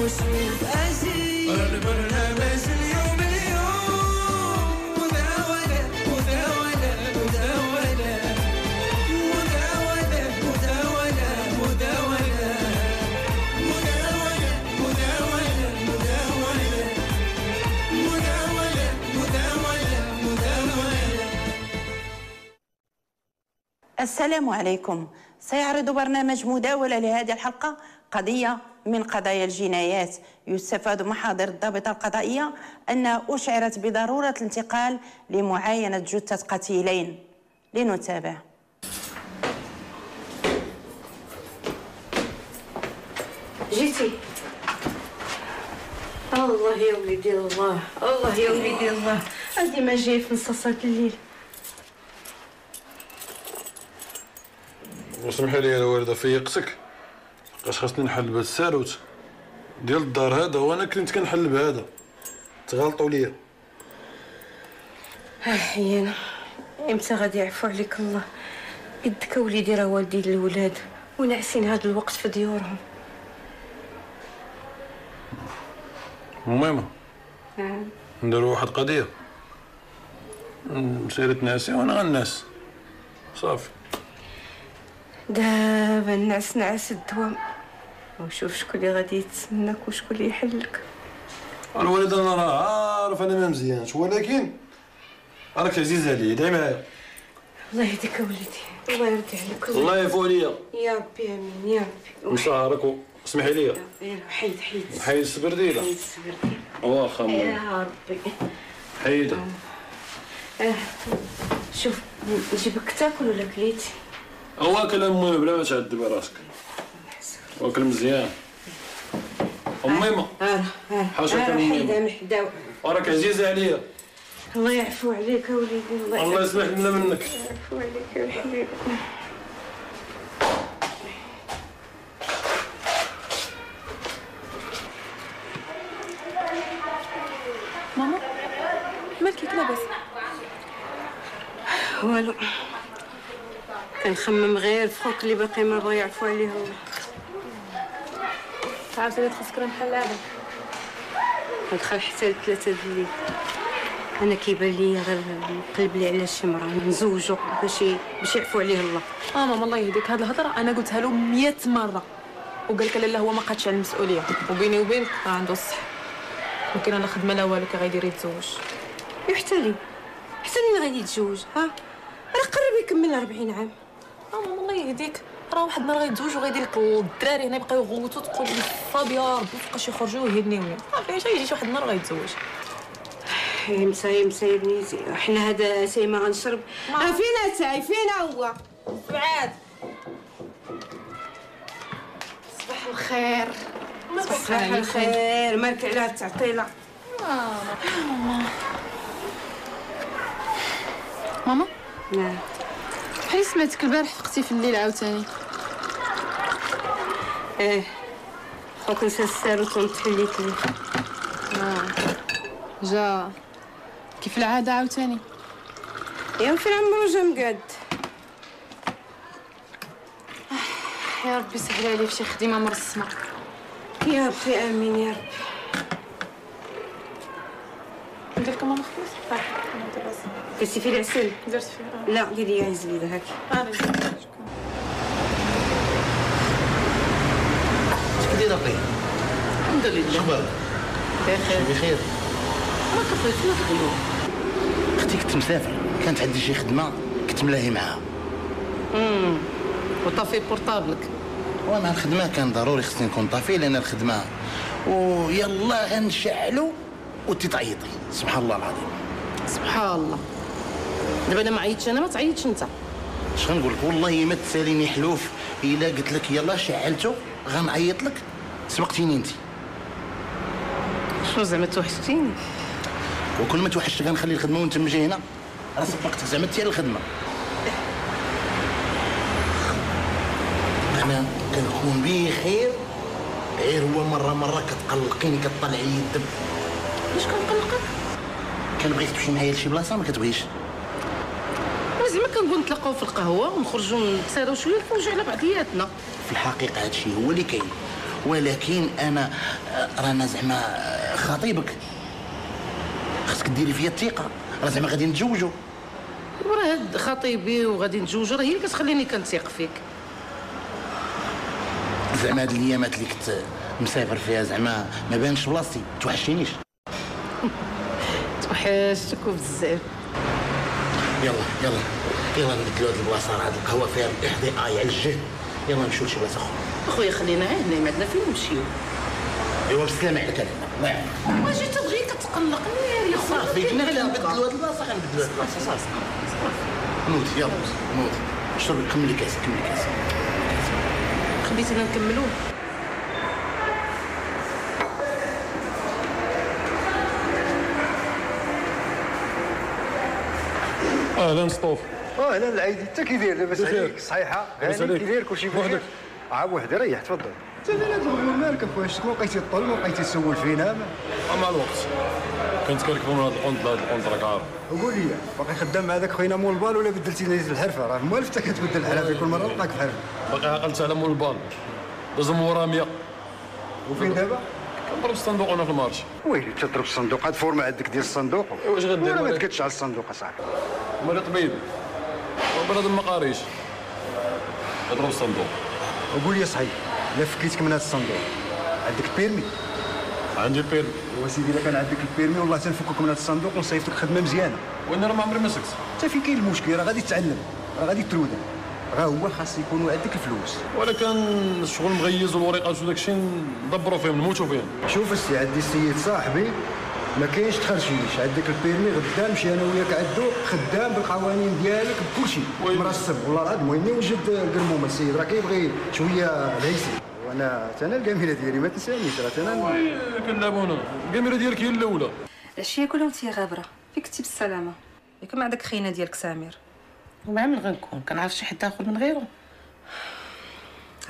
وشوف أجي البرنامج اليوم مداولة مداولة مداولة مداولة مداولة مداولة مداولة مداولة مداولة مداولة مداولة. السلام عليكم. سيعرض برنامج مداولة لهذه الحلقة قضية من قضايا الجنايات. يستفاد محاضر الضابطة القضائية أنها أشعرت بضرورة الانتقال لمعاينة جثة قتيلين. لنتابع. جيتي؟ الله يا وليدي الله، الله يا وليدي الله، هادي ما جاي في نصاصات الليل. وسمحي لي يا والده فيقتك، بقاش خاصني نحل بهاد الساروت ديال الدار هذا، وانا كنت كنحل بهذا، تغلطوا ليا. حيانا امتى غادي يعفو عليك الله؟ يدك وليدي راه والدين الولاد ونعسين هذا الوقت في ديورهم. المهم نديرو واحد قضيه، مسيرة ناسي وانا غناس صافي. دابا النعس نعس الدوام، وشوف شكون اللي غادي يتسناك وشكون اللي يحلك. الوالد انا راه عارف انا ما مزيانش، ولكن راك عزيز عليا، دعي معايا. الله يهديك وليدي، الله يرضي عليك، الله يعفو عليا يا ربي امين يا ربي. مسهرك وسمحي لي حيد حيد السبرديله، حيد السبرديله واخا يا ربي حيدها. شوف نجيبك تاكل ولا كليتي؟ واكل المهم بلا ما تعذب راسك، واكل مزيان. أميمة حاشاك حيدها محدا، وراك عزيزة عليا. الله يعفو عليك وليدي، الله يسمح لنا منك. يعفو عليك يا حبيبي. ماما مالكي لاباس؟ والو، كنخمم غير في خوك اللي باقي ما بغا يعفو عليه الله. عاوتاني خاصك نحل هذا، ندخل حتى ل3 د الليل. انا كيبان لي غير نقلب لي على شي مرا نزوجو باش يعفو عليه الله. ماما الله يهديك، هاد الهضره انا قلتها له 100 مره وقال لك لا، هو ما قادش على المسؤوليه، وبيني وبينك راه عنده الصح، ولكن انا خدمه لا والو كي غيدير يتزوج. حتى لي ما غادي يتزوج، ها راه قرب يكمل 40 عام. ماما الله يهديك، راه واحد النهار غيتزوج وغيدير لك الدراري هنا يبقاو يغوتوا، تقول لي صافي يا ربي مابقاش يخرجوا ويهنيوني، صافي يجي واحد النهار غيتزوج. مساي بنيتي، حنا هذا ساي ما غنشرب. فينا تاي فينا هو بعاد. صباح الخير. صباح الخير، مالك على هاد التعطيله؟ ماما نعم. بحال سمعتك البارح فقتي في الليل عاوتاني. خوك نسى الساروت ونتحليت ليه. جا كيف العاده عاوتاني. يا فين عمرو جا مقاد. يا ربي سهل عليه في شي خدمه مرسمه. يا ربي امين يا ربي. ندير لكم ماما خلاص. درتي فيه العسل؟ درت فيه. لا ديري يا زبيده هاكي. كي دايره اختي؟ الحمد لله. شخبارك؟ بخير. بخير. ما كفرت ما تقولوا. اختي كنت مسافر، كانت عندي شي خدمه كنت ملاهي معاها. وطافي بورطابلك؟ وانا الخدمه كان ضروري خصني نكون طافي، لان الخدمه ويلا غنشعلو وتتعيطي. سبحان الله العظيم. سبحان الله. دابا انا ما عيطتش، انا ما تعيطش انت. اش غنقول لك، والله ما تساليني حلوف، الا قلت لك يلا شعلتو غنعيط لك. سبقتيني انت. شنو زعما توحشتيني؟ وكل ما توحشت غنخلي الخدمه وانت مجي هنا، راه سبقت زعما انت على الخدمه. انا كنكون بخير، غير هو مره كتقلقيني، كطلعي لي الدم. واش كنقلقك؟ كنبغيك تمشي معايا لشي بلاصه ما كتبغيش. زعما كنقول نتلاقاو في القهوه ونخرجوا نتصيروا شويه نفوجوا على بعضياتنا. في الحقيقه هادشي هو اللي كاين، ولكن انا رانا زعما خطيبك، خاصك ديري فيا الثقه، راه زعما غادي نتزوجوا. وراه هاد خطيبي وغادي نتزوجوا، راه هي اللي كتخليني كنثيق فيك. زعما هاد الايامات اللي كنت مسافر فيها زعما ما بانش بلاصتي، توحشتينيش. توحشتك بزاف. يلا نبدلوا هاد البلاصه، راه هاد القهوه فيها الاحتضاء على الجهد. يلا نمشيو لشي بلاصه اخرى. اخويا خلينا هنا، ما عندنا فين نمشيو. ايوا بالسلامه عليك انا. واش تبغي كتقلقني يا خويا؟ صافي قلنا غير نبدلوا هاد البلاصه، غنبدلوا هاد البلاصه صافي. نوض يلا نوض، شرب كملي كاسك. خليتينا نكملوا. اهلا سطوف. اهلا العيدي، انت كي داير لاباس عليك؟ صحيحه غالي كي داير كلشي بخير؟ وحدك؟ وحدي ريح تفضل. انت لا تبغي مالك اخويا، شتك ما بقيتي تطل، ما بقيتي تسول فينا. مع الوقت كنت كنركبوا من هذا القنط راك عارف. قول لي باقي خدام مع هذاك خوينا مول البال ولا بدلتي نيت الحرفه؟ راه موالف انت كتبدل الحرفه كل مره نلقاك في حرفه. باقي عقلت على مول البال، داز مورا 100. وفين دابا؟ كنضرب الصندوق وانا في المارش. ويلي تضرب الصندوق، هاد فورما عندك ديال الصندوق. واش غدير؟ ولا ما تكدش على الصندوق اصاحبي. مالي طبيب وبنادم ما قاريش يضرب الصندوق. وقول لي صحيح، لا فكيتك من هاد الصندوق عندك البيرمي؟ عندي البيرمي. وسيدي الا كان عندك البيرمي والله تنفكك من هاد الصندوق ونصيفطك خدمه مزيانه. وانا راه ما عمري ما سكت. انت فين كاين المشكل؟ راه غادي تتعلم، راه غادي ترودن، راه هو خاص يكونوا عندك الفلوس. ولكن الشغل مغيز والوريقات وداك الشيء ندبروا فيهم نموتوا فيهم. شوف السي، عندي السيد صاحبي ما كاينش تخرجيش، عندك البيرمي غدا نمشي انا وياك عندو خدام بالقوانين ديالك بكلشي مرسم. والله العظيم المهم يوجد القرمومه السيد راه كيبغي شويه الهيسي. وانا انا الكاميره ديالي ما تنسانيش، راه انا كنلعبونا الكاميرا ديالك هي الاولى. العشيه كلها وانت غابره، فين كنتي بالسلامه؟ ياك ما عندك خينا ديالك سمير؟ ومع من غنكون كنعرف شي حد اخر من غيره؟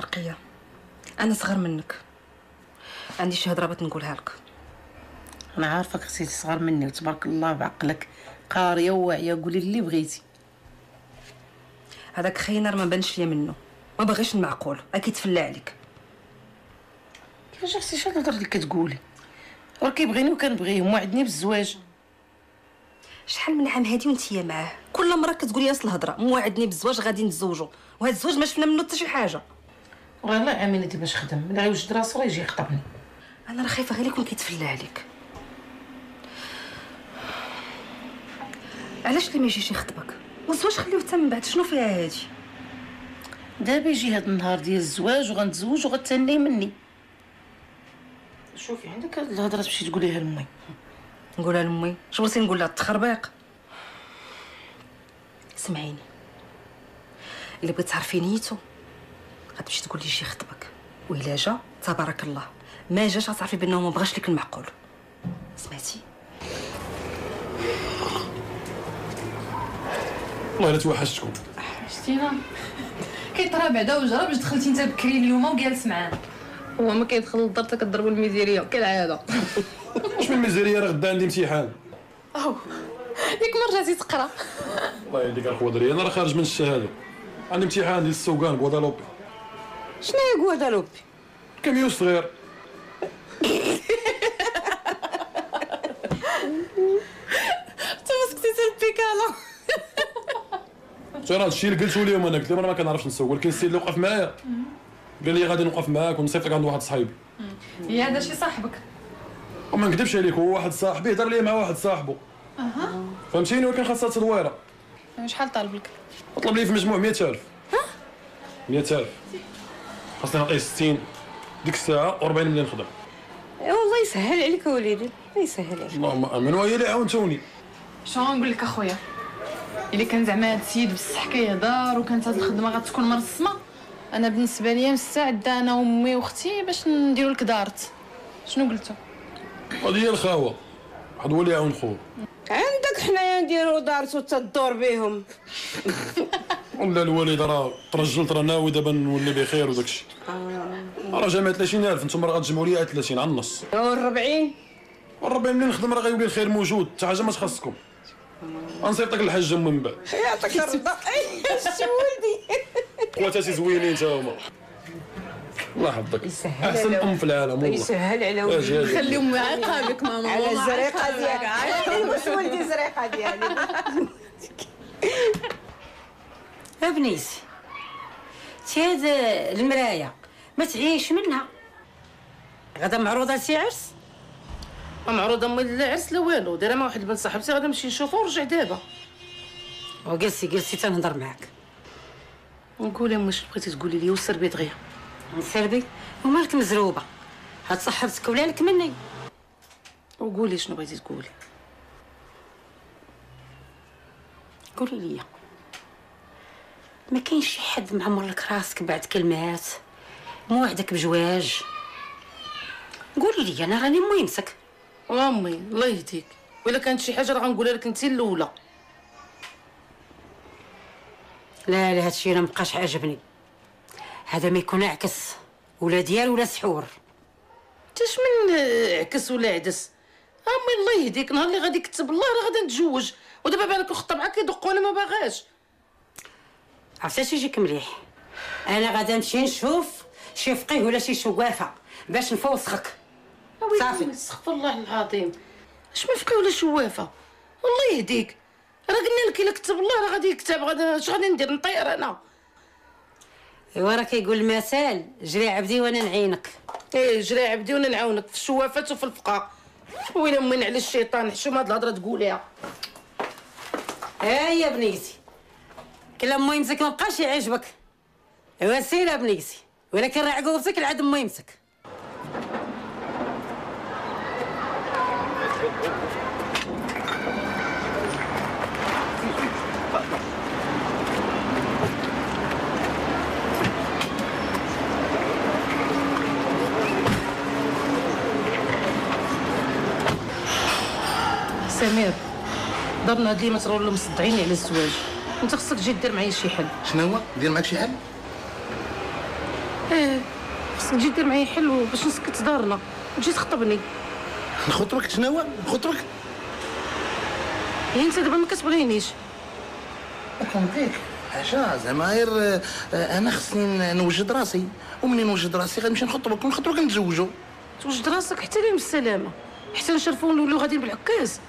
رقيه، انا صغر منك، عندي شي هضره بغيت نقولها لك. انا عارفك اختي صغار مني وتبارك الله بعقلك، قاريه وواعيه، قولي اللي بغيتي. هذاك خينر ما بانش ليا منه، ما باغيش المعقول، اكيد تفلى عليك. كيفاش اختي شنو الهضره اللي كتقولي؟ راه كيبغيني وكنبغيه وموعدني بالزواج. شحال من عام هادي وانتيا معاه، كل مره كتقولي نفس الهضره، موعدني بالزواج غادي نتزوجوا، وهاد الزواج ما شفنا منه حتى شي حاجه. والله عامين هادي باش خدم، ملي غيوجد راسو راه يجي يخطبني. انا راه خايفه غير يكون كيتفلى عليك. علاش اللي ما يجيش يخطبك؟ والزواج خليوه حتى من بعد، شنو فيها هادي؟ دابا يجي هاد النهار ديال الزواج وغنتزوج وغتهني مني. شوفي عندك هاد الهضره تمشي تقوليها لامي. نقولها لامي؟ اش بغيتي نقول لها؟ التخربيق؟ سمعيني، اللي بغيت تعرفي نيتو غتمشي تقول لي شي يخطبك، وإلا جا تبارك الله، ما جاش غتعرفي بانه ما بغاش لك المعقول. سمعتي؟ والله الا توحشتكم. شتينا كيطرا بعدا وجرا باش دخلتي انت بكري اليوم وجالس معانا. هو ما كيدخل للدار حتى كضربوا الميزيريه كالعاده. واش من ميزيريه؟ راه غدا عندي امتحان. ياك ما رجعتي تقرا. الله يهديك اخويا دري، انا راه خارج من الشهاده، عندي امتحان ديال السوقان غوادالوبي. شنو هي غوادالوبي؟ كاميو صغير. انت مسكتي حتى البيكالا. راه هادشي اللي قلتو ليهم، انا قلت لهم انا ما كنعرفش نسوق، ولكن السيد اللي وقف معايا قال لي غادي نوقف معاك ونصيفط لك عند واحد صاحبي. هي هذا شي صاحبك؟ وما نكذبش عليك، هو واحد صاحبي هضر لي مع واحد صاحبه. فهمتيني، ولكن خاصها تدويره. شحال طالب لك؟ طلب لي في مجموع 100,000. 100,000 خاصني نعطيه 60 ديك الساعه و40 مليون نخدم. والله يسهل عليك وليدي، يسهل عليك. اللهم امين، وهي اللي عاونتوني. شنو نقول لك اخويا؟ الا كان زعما هاد السيد بصح كيهضر وكانت هاد الخدمه غتكون مرسمه، انا بالنسبه ليا مستعده انا وامي واختي باش نديرو لك دارت. شنو قلتو؟ هذه هي الخاوه، واحد هو اللي يعاون خوه. عندك حنايا نديرو دارت وتدور بهم. ولا الوالد راه ترجلت، راه ناوي دابا نولي بخير وداكشي. راه جامع 30,000، نتوما راه غتجمعوا لي 30 على النص. و40 و40 مليون نخدم راه غيولي الخير موجود، حتى حاجه ما تخصكم. غنصيفطك للحاجه من بعد. يعطيك الرضا. شتي ولدي. خواتاتي زوينين تا هما. الله يحفظك. يسهل احسن على ام في العالم والله. يسهل على أجي ولدي. أجي. خلي امي عقابك ماما. على ماما الزريقه عقابك. ديالي واش ولدي الزريقه ديالي. بنيتي تي هاد المرايه ما تعيش منها. غدا معروضه شي عرس؟ معروضه امي لا عرس لا والو، دايره مع واحد البنت صاحبتي غادي نمشي نشوفها ونرجع دابا. وجلسي تنهضر معاك. نقول امي شنو بغيتي تقولي لي والسربي دغيا. سربي ومالك مزروبه؟ هاد صاحبتك ولانك مني. وقولي شنو بغيتي تقولي. قولي لي ما كاينش شي حد معمر لك راسك بعد كلمات موعدك بجواج؟ قولي لي انا راني مهمتك. امي الله يهديك، ولا كانت شي حاجه راه غنقولها لك انت الاولى. لا هادشي راه مبقاش عاجبني. هذا ما يكون عكس ولا ديال ولا سحور. تاش من عكس ولا عدس. امي الله يهديك، نهار اللي غادي يكتب الله راه غادي نتزوج، ودابا بالك الخطه معاك كيدق وانا ما باغاش. عرفتي يجيك مليح، انا غادا نمشي نشوف شي فقيه ولا شي شوافه باش نفوسخك. صافي. استغفر الله العظيم، اش ما فقيه ولا شوافه. الله يهديك، راه قلنا لك الا كتب الله راه غادي يكتب. غادي اش غادي ندير؟ نطير انا؟ ايوا راه كيقول المثل جري عبدي وانا نعينك. ايه جري عبدي وانا نعاونك في الشوافات وفي الفقا. ويلا من على الشيطان حشوم هاد الهضره تقوليها. يا بنيتي كلام مهمتك ما بقاش يعجبك. ايوا سير بنيتي، ولكن راه عقوبتك لعدم مهمتك. سمير دارنا هاد اليوم تراو مصدعين على الزواج، انت خصك تجي دير معايا شي حل. شنو هو؟ دير معاك شي حل؟ ايه خصك تجي دير معايا حل باش نسكت دارنا وتجي تخطبني. نخطبك؟ شنو هو؟ نخطبك؟ هي انت دابا ما كتبغينيش. كنبغيك حاجه زعما غير انا خصني نوجد راسي، ومني نوجد راسي غنمشي نخطبك ونخطبك نتزوجوا. توجد راسك حتى ليه بالسلامه، حتى نشرفوا ونوليو غاديين بالعكاز.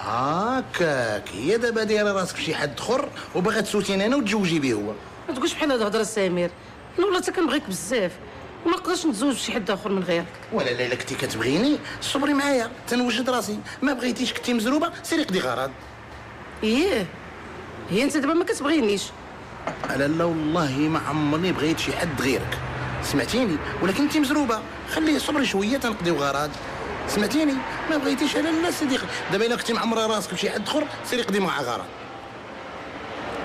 هاكاك هي دابا دايره راسك بشي حد اخر وباغا تسوتيني انا وتزوجي به هو. ما تقولش بحال هاد الهضره سمير، انا ولات كنبغيك بزاف وما نقدرش نتزوج بشي حد اخر من غيرك. ولا لا كنتي كتبغيني صبري معايا تنوجد راسي، ما بغيتيش كنتي مزروبه سيري قضي غرض. ايه هي انت دابا ما كتبغينيش. لا لا والله ما عمرني بغيت شي حد غيرك، سمعتيني؟ ولكن انت مزروبه خليه صبري شويه تنقضيو غرض، سمعتيني؟ ما بغيتيش انا لا سيدي. دابا الا كنتي معمره راسك بشي حد اخر سيري قضي معاه غرض.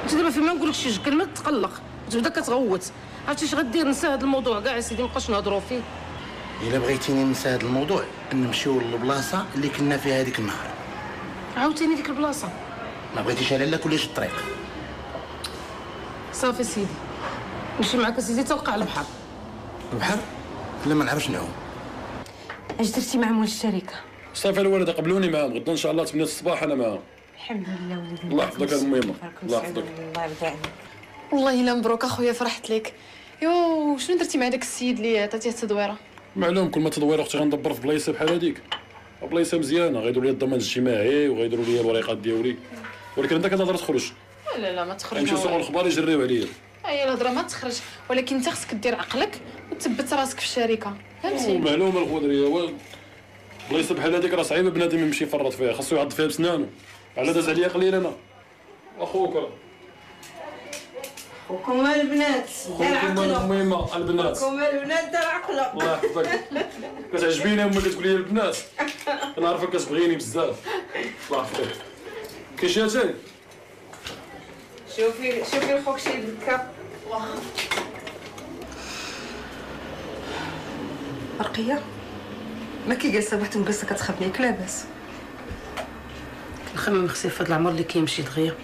انت دابا فيما نقول لك شي كلمه تقلق وتبدا كتغوت. عرفتي اش غدير؟ نسى هذا الموضوع كاع سيدي، مابقاش نهضروا فيه. الا بغيتيني ننسى هذا الموضوع نمشيو للبلاصه اللي كنا فيها هذيك النهار. عاوتاني ديك البلاصه؟ ما بغيتيش انا لا كلش الطريق. صافي سيدي نمشي معاك سيدي تلقى على البحر. البحر؟ لا ما نعرفش نعوم. اش درتي مع مول الشركه؟ صافي الوالده قبلوني معاهم، غدا ان شاء الله 8 الصباح انا معاهم. الحمد لله وليدي. الله يحفظك المهمه. الله يحفظك. الله يرضى عليك. والله الا مبروك اخويا، فرحت لك. يو شنو درتي مع داك السيد اللي عطيتيه التدويره؟ معلوم كل ما تدويره اختي غندبر في بلايصه بحال هذيك، بلايصه مزيانه غيديروا لي الضمان الاجتماعي وغيديروا لي الوريقات ديالي، ولكن انت كتهضر تخرج. لا لا ما تخرج. غيمشيو يسوقوا الاخبار يجريو عليا. هي الهضره ما تخرج، ولكن انت خصك دير عقلك وتثبت راسك في الشركه، فهمتي؟ معلومه الخضريه بلايصه بحال هذيك راه صعيبه بنادم يمشي يفرط فيها، خاصو يعض فيها بسنانو. على داز عليا قليل انا. اخوك وكم البنات دار عقلك. المهمه البنات. وكم البنات دار عقلك. الله يحفظك. كتعجبيني امي كتقولي لي البنات، كنعرفك كتبغيني بزاف. الله يحفظك. كاين شي ثاني؟ شوفي خوك شي بكا. رقيه ما كي جالسه بوحدك جالسه كتخبني ياك لاباس؟ كنخمم خصي في هاد العمر اللي كيمشي دغيا.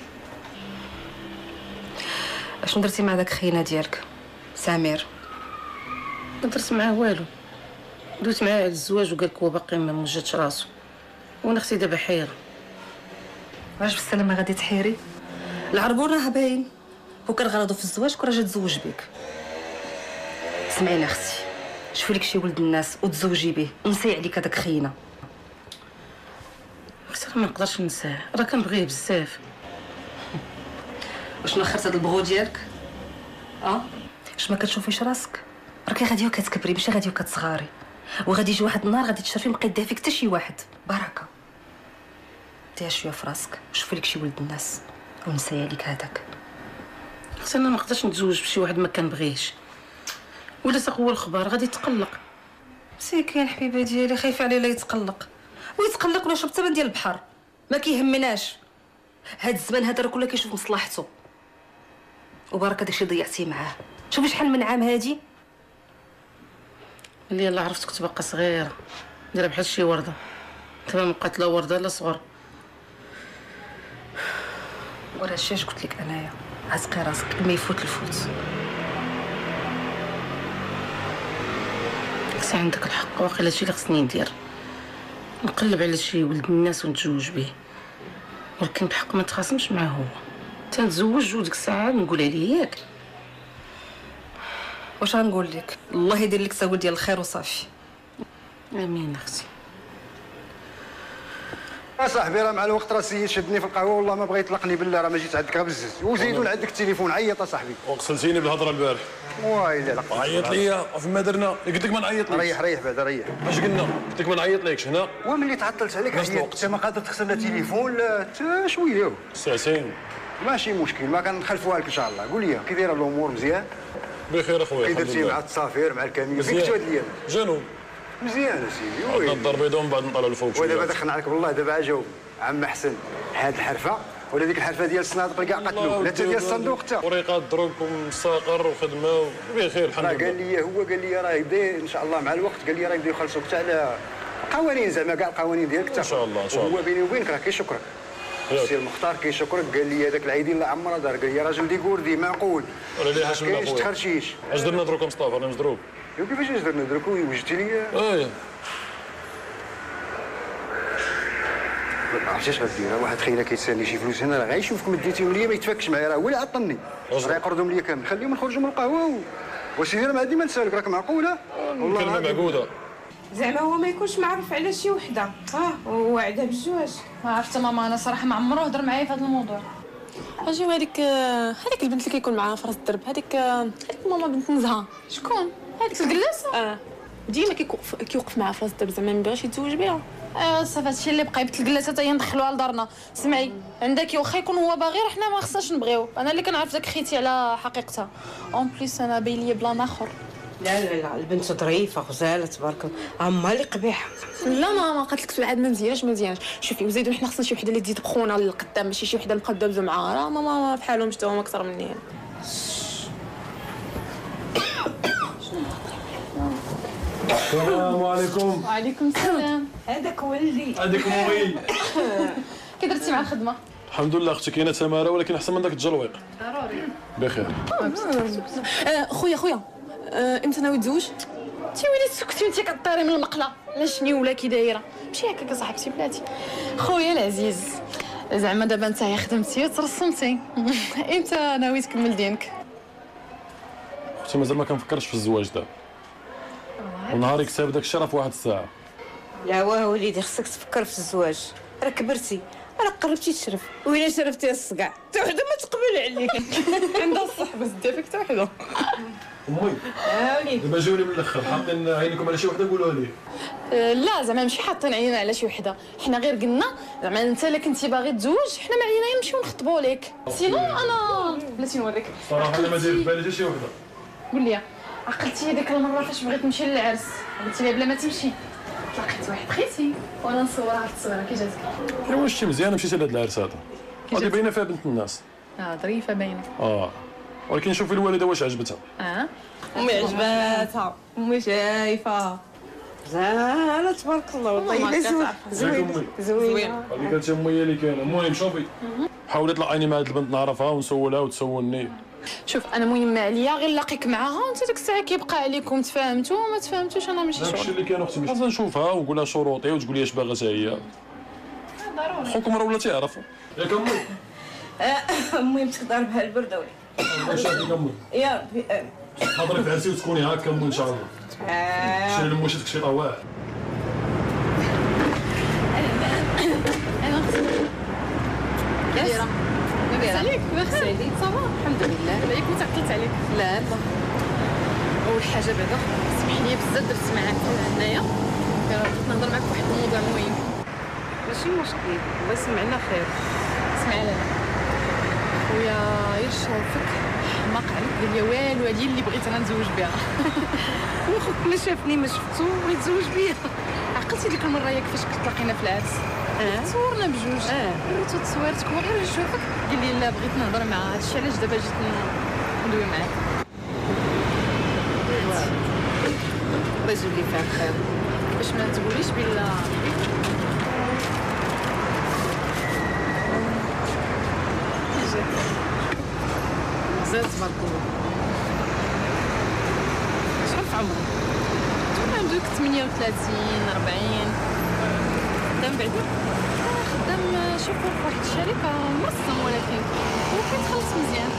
اشنو درتي مع داك خينا ديالك سمير؟ ما درت معاه والو، دوت معاه على الزواج وقالك هو باقي ما موجدش راسو، وانا اختي دابا حيره. واش بالسلامه غادي تحيري؟ العربون راه باين، وكان غرضو في الزواج كون راه جا تزوج بك. سمعيني اختي، شوفي لك شي ولد الناس وتزوجي به ونسي عليك هذاك خينا. اختي ما نقدرش ننساه، راه كنبغيه بزاف. وشنو اخرت هذا البغو ديالك؟ واش ما كتشوفيش راسك؟ راكي غاديه وكتكبري ماشي غاديه وكتصغاري، وغادي يجي واحد النهار غادي تشرفي مابقى يديها فيك حتى شي واحد. بركه ديها شويه في راسك، شوفي لك شي ولد الناس ونسي عليك هذاك. اختي انا ما نقدرش نتزوج بشي واحد ما كنبغيش، ولا تقوى الخبار غادي يتقلق. مسكين حبيبه ديالي، خايفه عليه لا يتقلق ويتقلق ولا شرب الثمن ديال البحر، ما كيهمناش. هاد الزمان هذا راه كله كيشوف مصلحته، وبارك داكشي ضيعتيه معاه. شوفي شحال من عام هادي اللي يلا عرفت كنت باقا صغيره، دايره بحال شي ورده، دابا ما بقات لا ورده لا صغر. ورا هادشي اش قلت لك انايا، عزقي راسك ما يفوت الفوت. بس عندك الحق، واقيلا هادشي اللي خصني ندير، نقلب على شي ولد الناس ونتزوج به، ولكن بحق ما نتخاصمش معاه هو. تنتزوج وديك الساعه نقول عليه ياك. واش غنقول لك؟ الله يدير لك ساول ديال الخير وصافي. امين اختي. صاحبي راه مع الوقت راه السيد شدني في القهوه والله ما بغى يطلقني بالله، راه ما جيت عندك بزز وزيدون عندك التليفون عيط صاحبي. وغسلتيني بالهضره البارح. ويلي لا عيط ليا فما درنا؟ قلت لك ما نعيط لكش. ريح بعدا ريح. اش قلنا؟ قلت لك ما نعيط لكش هنا. وملي تعطلت عليك عيط، انت ما قادر تغسل لا تليفون لا حتى شويه. ساعتين ماشي مشكل، ما كنخلفوها لك ان شاء الله. قول لي كي دايره الامور؟ مزيان بخير اخويا كي درتي مع التصافير مع الكاميرا؟ فين كنتو هاد الايام؟ جنوب مزيان اسيدي. عندنا الدار البيضاء ومن بعد نطلعوا للفوق شويه. ودابا دخلنا عليك بالله، دابا جاوب عم حسن، هاد الحرفه ولا ديك الحرفه ديال الصناديق كاع قتلوك، لا حتى ديال الصندوق حتى وريقات دروك ومساقر وخدمه بخير الحمد لله. قال لي هو قال لي راه يبدا ان شاء الله مع الوقت، قال لي راه يبداو يخلصوك حتى على القوانين زعما كاع القوانين ديالك ان شاء الله ان شاء الله. هو بيني وبينك راه كيشكرك السي المختار، كيشكرك. قال لي هذاك العيدين لا عمرها دار، قال لي راجل ديكوردي معقول ولا لي حاش من كاينش اخويا. تخرشيش. اش درنا دروك مصطفى؟ انا مضروب. كيفاش درنا دروك وجدتي لي؟ ما عرفتش اش غدير. واحد خينا كيتسالني شي فلوس هنا راه غيشوفك مديتيهم ليا ما يتفكش معايا، راه هو اللي عطلني، راه يقرضهم ليا كامل. خليهم نخرجوا من القهوه وسيدي راه ما عندي ما نسالك، راك معقوله؟ والله كلمه معقوده. زعما هو ما يكونش معرف على شي وحده ووعدها بالزواج. ما عرفت ماما، انا صراحه ما عمره هضر معايا في هذا الموضوع. اجي هذيك البنت اللي كيكون معاها في راس الدرب، هذيك ماما بنت نزهه. شكون هذيك الكلاسه؟ ديما كيوقف معاها في راس الدرب، زعما ما بغاش يتزوج بها. صافي هادشي اللي بقى يبت الكلاسه حتى هي ندخلوها لدارنا. سمعي عندك واخا يكون هو باغي راه حنا ما خصناش نبغيو. انا اللي كنعرف داك خيتي على حقيقتها. اون بليس انا باين لي بلان اخر. لا لا لا، البنت ظريفه غزاله تبارك الله، عمها اللي قبيحه. لا ماما قالت لك العاد ما مزيانش. شوفي وزيدوا حنا خصنا شي وحده اللي تزيد بخونا للقدام، ماشي شي وحده نبقى ندابزو معاها. راه ماما بحالهم حتى هما اكثر مني. السلام عليكم. وعليكم السلام. هذاك ولدي. هذيك موي. كي درتي مع الخدمه؟ الحمد لله اختي كاينه تماره ولكن احسن من داك الجلويق. ضروري. بخير. خويا امتى ناوي تزوج؟ انت وليت سكتي وانت كطيري من المقله. لا شني ولا كي دايره؟ ماشي هكاك صاحبتي بلاتي. خويا العزيز زعما دابا نتايا خدمتي وترسمتي امتى ناوي تكمل دينك؟ اختي مازال ما كنفكرش في الزواج دابا، ونهار يكسب داك الشرف واحد الساعه. لا واه وليدي خصك تفكر في الزواج، راه كبرتي، راه قربتي تشرف، وإلا شرفتي الصقع حتى وحده ما تقبل عليك. عندها الصح بس دير فيك حتى وحده. امي وليدي دابا جاوني من الاخر، حاطين عينكم على شي وحده قولوها لي. لا زعما ماشي حاطين عينينا على شي وحده، حنا غير قلنا زعما انت الا كنتي باغي تزوج حنا ما علينا نمشيو نخطبوا لك. سينو انا بلاتي نوريك صراحه انا ما داير في بالي حتى شي وحده. قول لي عقلتي هذيك المره فاش بغيت نمشي للعرس قلتي لي بلا ما تمشي، لقيت واحد خيتي وانا نصورها هاد التصويره كي جاتك. واش شي مزيانه مشيتي لهاد العرس هذا؟ غادي باينه فيها بنت الناس. ظريفه باينه. ولكن شوفي الوالده واش عجبتها. امي عجباتها، امي شايفه زهره تبارك الله، والله الا زوينه. هذيك كانت امي اللي كاينه. المهم شوفي حاولي تلاقيني مع هاد البنت نعرفها ونسولها وتسولني. شوف انا مهم عليا غير نلاقيك معاها وانت ديك الساعه كيبقى عليكم تفاهمتوا وما تفاهمتوش انا ماشي شغل. داكشي اللي كاين اختي، خاصنا نشوفها ونقول لها شروطي وتقول لي اش باغا حتى هي. ضروري خوكم راه ولا تيعرف ياك امي. المهم تقدر بها البرده الله يشافيك امي. يا ربي حضري في عرسي وتكوني هاكا امي ان شاء الله. شنو الموشتك شي طواع؟ انا كديره لاباس عليك بخير صافا الحمد لله عليك وتعطلت عليك لا لا اول حاجه بعدا سمح لي بزاف درت معاك هنايا بغيت نهضر معاك واحد الموضوع مهم ماشي مشكل الله يسمع لنا خير اسمع لنا خويا يشوفك حماق عليك قال لي والو هادي اللي بغيت انا نتزوج بها واخوك ما شافني ما شفتو بغيت يتزوج بيا عقلتي ديك المره ياك فاش تلاقينا في العرس تصورنا بجوج وريتو تصويرتك هو غير يشوفك قال لي لا بغيت نهضر معاه هادشي علاش دابا جيت ندوي معاك الله يجيب لي فيها الخير باش ما تقوليش بلا زاد تبارك الله شحال في عمرك؟ تكون عندك 38 40 خدام بعدا؟ خدام شوفو في واحد الشركة منظم ولكن هو كيتخلص مزيان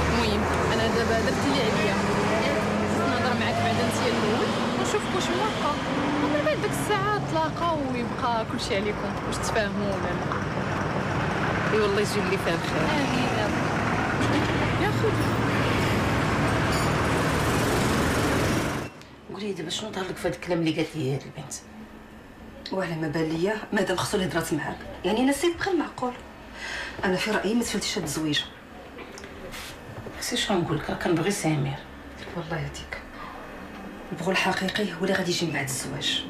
المهم انا دابا درت اللي عليا بغيت نهضر معاك بعدا انت الاول ونشوف واش موافقة ومن بعد ديك الساعة تلاقاو ويبقى كلشي عليكم واش تفاهموا ولا لا اي والله يجيب لي فيها الخير امين يا رب يا خويا قولي دابا شنو ظهر لك في هذا الكلام اللي قالت لي هاد البنت وعلى ما بان ليا مادام خصو اللي هضرات معاك يعني انا سيت بغير المعقول. انا في رايي ما تفلتيش هاد الزويجه. سي شنو نقول لك كنبغي سمير والله يهديك البغول الحقيقي هو اللي غادي يجي من بعد الزواج.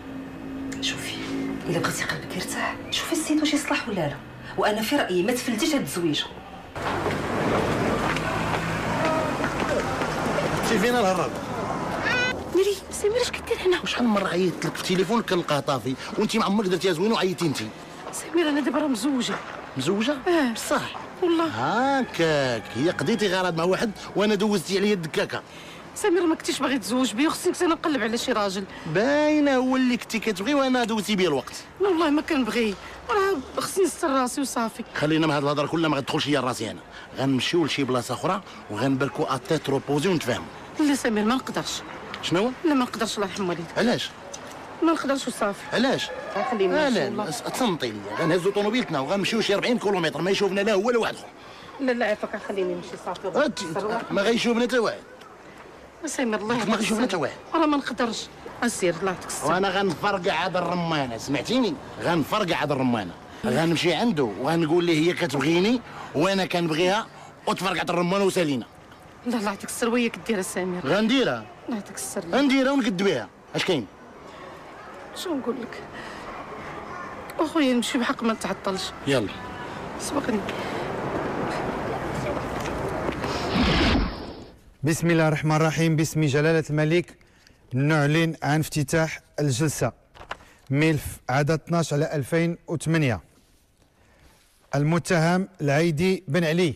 شوفي الا بغيتي قلبك يرتاح شوفي السيد واش يصلح ولا لا، وانا في رايي ما تفلتيش هاد الزويجه. شي فينا الهرب ميري سمير اش كدير هنا؟ وشحال من مره عيطت لك في التليفون كنلقاه طافي وانت ما عمرك درتيها زوين وعيطتي انت. سمير انا دابا راه مزوجه. مزوجه؟ بصح والله هكاك هي قضيتي غرض مع واحد وانا دوزتي عليا الدكاكه. سمير ما كنتيش باغي تزوج بيا وخصني انا نقلب على شي راجل. باينه هو اللي كنتي كتبغي وانا دوزتي بيا الوقت. والله ما كنبغي راه خصني نستر راسي وصافي. خلينا من هاد الهضره كلها ما غتدخلش هي راسي انا. غنمشيو لشي بلاصه اخرى وغنبركو اتيت روبوزي ونتفاهموا. لا سمير ما نقدرش. شنو؟ لا ما نقدرش الله يرحم والديك. علاش؟ ما نقدرش وصافي. علاش؟ خلينا لا تصنتي لي غنهزو طوموبيلتنا وغنمشيو شي 40 كيلومتر ما يشوفنا لا هو لا واحد اخر. لا عافاك خليني نمشي صافي. ما غيشوفنا حتى واحد. سمير الله ما غيشوفنا حتى واحد. راه ما نقدرش. اسير الله يعطيك الصحه. وانا غنفرقع هاد الرمانه سمعتيني؟ غنفرقع هاد الرمانه. غنمشي عنده وغنقول ليه هي كتبغيني وانا كنبغيها وتفرقعت الرمانه وسالينا. لا الله يعطيك السر وهي كديرها سمير. غنديرها. الله يعطيك السر. غنديرها ونقد بها. اش كاين؟ شنو نقول لك؟ اخويا نمشي بحق ما نتعطلش. يلا سبقني. بسم الله الرحمن الرحيم. باسم جلالة الملك نعلن عن افتتاح الجلسة ملف عدد 12/2008. المتهم العيدي بن علي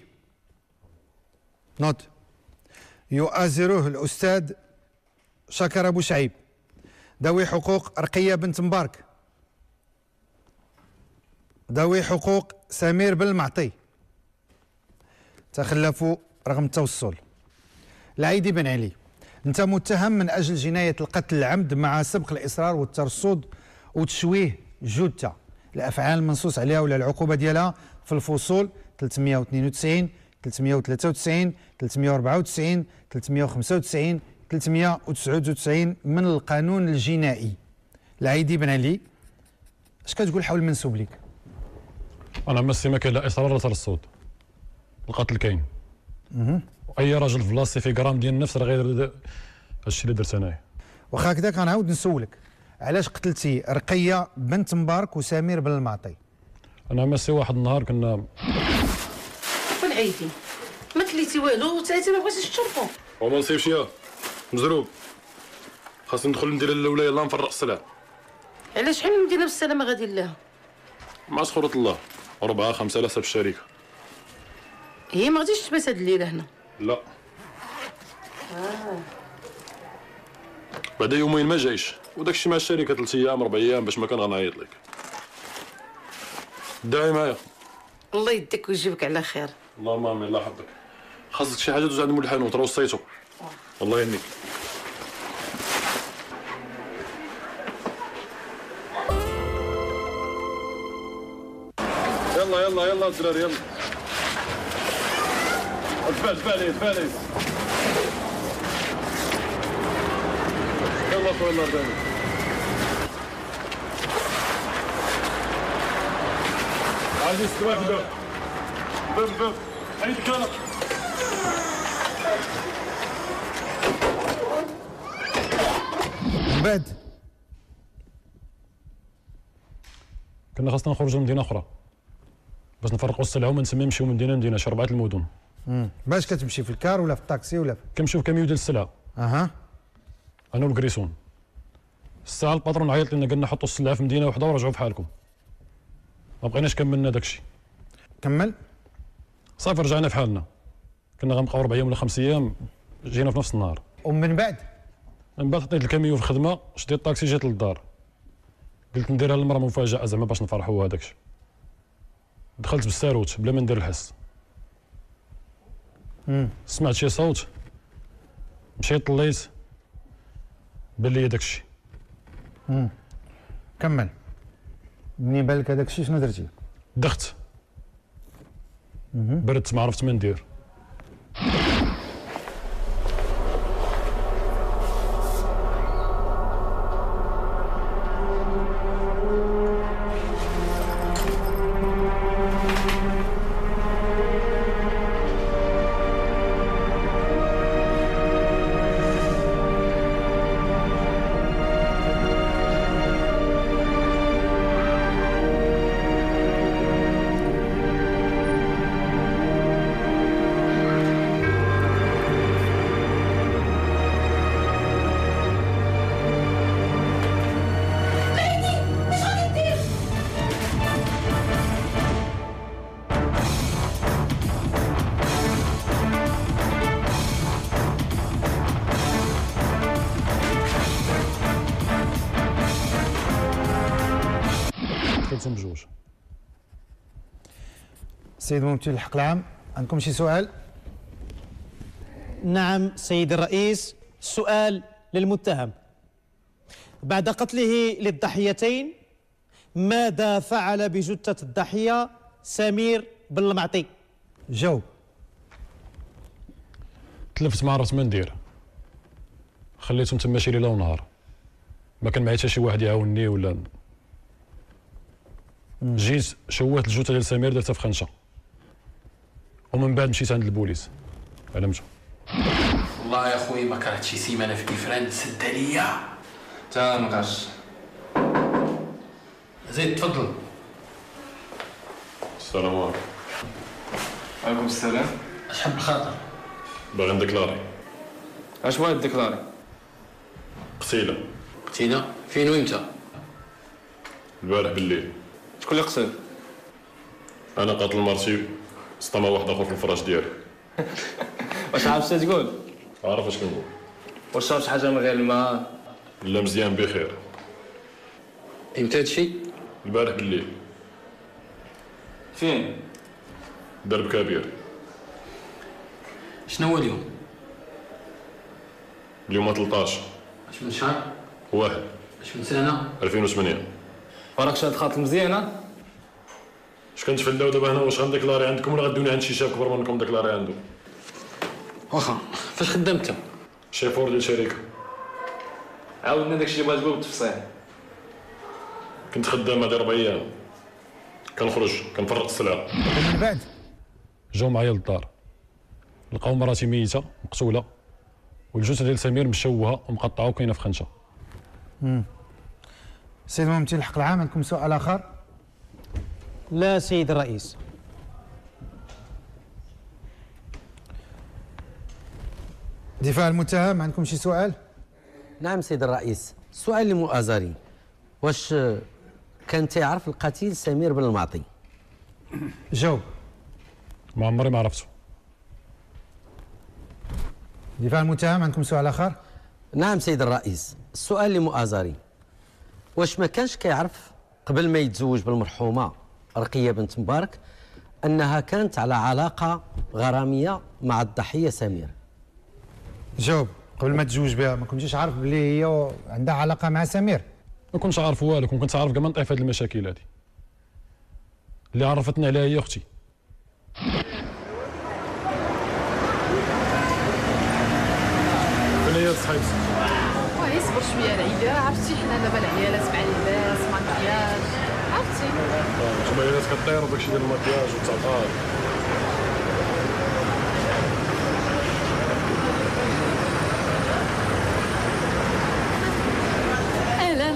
نوت يؤازره الأستاذ شكر أبو شعيب ذوي حقوق رقية بنت مبارك ذوي حقوق سمير بن المعطي تخلفوا رغم التوصل. العيدي بن علي انت متهم من اجل جنايه القتل العمد مع سبق الاصرار والترصد وتشويه جثه الافعال المنصوص عليها ولا العقوبه ديالها في الفصول 392 393 394 395 399 من القانون الجنائي. العيدي بن علي اش كتقول حول المنسوب لك؟ انا مسي ما كاين لا اصرار لا ترصد، القتل كاين. اي راجل في بلاصتي في غرام ديال النفس راه غير هادشي اللي درت انايا. واخا هكذا كنعاود نسولك علاش قتلتي رقيه بنت مبارك وسمير بن المعطي؟ انا مسي واحد النهار كنا والعيدي ما كليتي والو وتعيتي ما بغيتيش تشرفو. وما نصيبش يا مزروب، خاصني ندخل ندير الاولى يلاه نفرق السلع. علاش شحال من مدينه بالسلامه غادي لها؟ مع سخرة الله 4 5 آلاف في الشركه. هي ما غاديش تبات هاد الليله هنا؟ لا بعد يومين ما جايش وداك الشيء مع الشركه 3 ايام 4 ايام باش ما كان غنعيط لك. داعي معايا. الله يديك ويجيبك على خير. اللهم امين الله يحفظك. خاصك شي حاجه دوز عند مول الحانوت راه وصيتو. الله يهنيك. يلا يلا يلا الدراري يلا. تبع لي يلا خويا الله يرضى. عايز استواء في الباب حيد الكنب. من بعد كنا خاصنا نخرجوا لمدينه اخرى باش نفرقوا السلعه وما نمشيو من مدينه لمدينه، شي 4 المدن. باش كتمشي في الكار ولا في الطاكسي ولا كنمشيو في كاميو ديال السلعه. اها انا والكريسون. الساعه الباترون عيط لنا قالنا حطوا السلعه في مدينه وحده ورجعوا بحالكم. ما بقيناش كملنا داكشي. كمل صافي رجعنا في حالنا. كنا غنبقاو 4 ايام ولا 5 ايام، جينا في نفس النهار. ومن بعد حطيت الكاميو في الخدمه، شديت الطاكسي جيت للدار. قلت نديرها للمراه مفاجاه زعما باش نفرحوا هذاكشي. دخلت بالساروت بلا ما ندير الحس. سمعت شي صوت، مشيت طليت بان لي داكشي. كمل. مني بان لك هذاك الشيء شنو درتي؟ دخت بردت ما عرفت ما ندير. دخلتهم بجوج. السيد ممثل الحق العام، عندكم شي سؤال؟ نعم سيد الرئيس، سؤال للمتهم. بعد قتله للضحيتين ماذا فعل بجثة الضحية سمير بن المعطي؟ جاوب. تلفت ما عرفت ما ندير، خليتهم تما شي ليله ونهار، ما كان معايا حتى شي واحد يعاونني ولا. جيت شوهت الجثه ديال سمير درتها في خنشه، ومن بعد مشيت عند البوليس علمته. والله يا خويا ما كرهت شي سيمانه في كيفران سد عليا. تا ما كرهتش. زيد تفضل. السلام عليكم. وعليكم السلام. اش حب الخاطر؟ باغي نديكلاري. اش بغيت ديكلاري؟ قتيله. قتيله؟ فين وامتى؟ البارح بالليل. شكون اللي قتل؟ انا قاتل مرتي، سطمها واحد اخر في الفراش ديالي. واش عارف اش تقول؟ عارف اش كنقول. واش شربت حاجه من غير الماء؟ لا مزيان بخير. امتى هادشي؟ البارح بالليل. فين؟ درب كبير. شنو هو اليوم؟ اليوم 13. اش من شهر؟ 1. اش من سنه؟ 2008. وراك شاد خاطر مزيانه؟ اش كنتفلاو دابا هنا؟ واش غنديكلاري عندكم ولا غدوني عند شي شاب كبر منكم ديكلاري عنده؟ واخا فاش خدام انت؟ شيفور ديال شركه. عاودنا داكشي اللي بغا تقول بالتفصيل. كنت خدام هادي 4 ايام، كنخرج كنفرق السلعه. ومن بعد جاو معايا للدار، لقاو مراتي ميته مقتوله، والجثه ديال سمير مشوهه ومقطعه وكاينه في خنشه. سيد ممثل الحق العام، عندكم سؤال اخر؟ لا سيد الرئيس. دفاع المتهم، عندكم شي سؤال؟ نعم سيد الرئيس، السؤال لمؤازري، واش كان تيعرف القتيل سمير بن المعطي؟ جاوب. ما عمري ما عرفته. دفاع المتهم، عندكم سؤال اخر؟ نعم سيد الرئيس، السؤال لمؤازري، واش ما كانش كيعرف قبل ما يتزوج بالمرحومه رقيه بنت مبارك أنها كانت على علاقة غرامية مع الضحية سمير؟ جاوب قبل ما تزوج بها. ما كنتيش عارف بلي هي عندها علاقة مع سمير؟ ما كنتش عارف والو، كنت عارف كاع ما نطيح في هذه المشاكل هذه. اللي عرفتني عليها هي اختي. فين هي صحيت؟ واه اصبر شويه العيدي، راه عرفتي حنا دابا العيالات مع اللباس ماكياج عرفتي. نتوما العيالات كطير وداكشي ديال الماكياج والتعطار. اهلا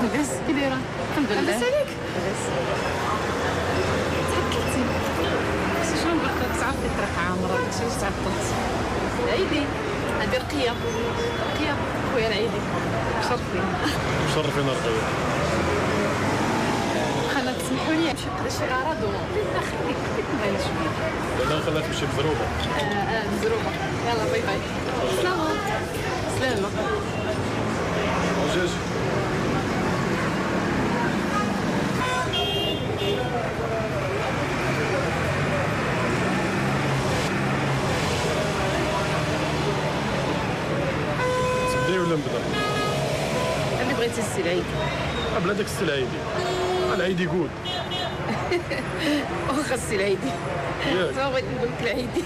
لاباس كي دايره؟ الحمد لله. لاباس عليك؟ لاباس. تحكيتي شنو نقول لك؟ تعرفي الطريق عامره داكشي علاش تعطلت. العيدي هادي رقيه خويا العيدي شرفينا. شرفينا رقيه. خلنا تسمحوا لي نمشي نقضي شي غرض لا خليك نبان شويه. لا خليها تمشي بزروبه. بزروبه. يلا باي باي. سلامة. دجاج. تبداي ولا نبدا؟ اللي بغيتي السي العيدي. بلا داك السي العيدي. العيدي يقول. واخا السي العيدي. ياك. ما بغيت نقول لك العيدي.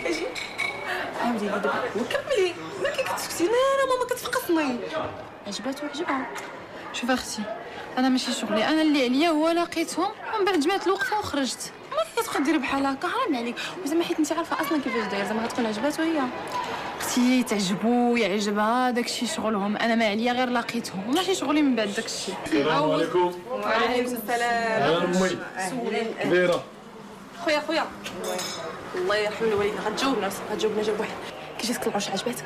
اجي عاودي لي دابا وكملي. ما كتسكتي انا ماما كتفقصني. عجباتو عجبها. شوف اختي انا ماشي شغلي، انا اللي عليا هو لقيتهم ومن بعد جمعت الوقفه وخرجت. ما كتبقى ديري بحال هكا، حرام عليك. وزعما حيت انت عارفه اصلا كيفاش داير، زعما غتكون عجباتو هي. اختي تعجبو يعجبها داكشي شغلهم، انا ما عليا غير لقيتهم وماشي شغلي من بعد داكشي. السلام عليكم. وعليكم السلام. اهلا امي. كي دايره؟ خويا الله يرحم الوالدين غتجاوبنا جاوب واحد. كي جاتك العرش عجباتك؟